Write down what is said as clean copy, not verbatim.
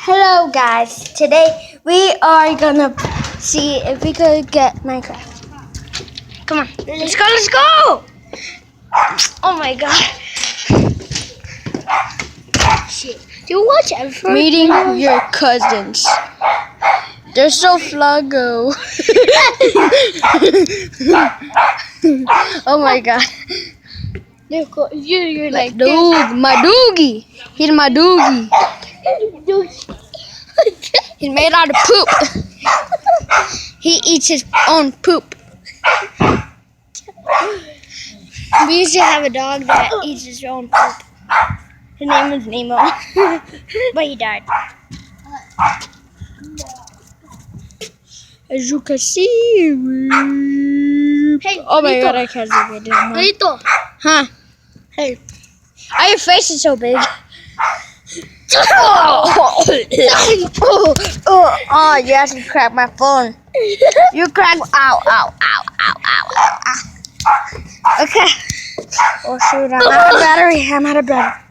Hello guys, today we are gonna see if we could get Minecraft. Come on, let's go! Oh my god. Shit. Do you watch everything? Meeting your cousins. They're so fluggo. Oh my god. You're like Dude, my doogie. He's my doogie. He's made out of poop. He eats his own poop. We used to have a dog that eats his own poop. His name was Nemo. But he died. As you can see. Hey, Oh my Lito. god, I can't zoom it in. Lito. Huh? Hey. Why your face is so big? Oh, you have to crack my phone. You crack. Ow. Okay. Oh shoot, I'm out of battery.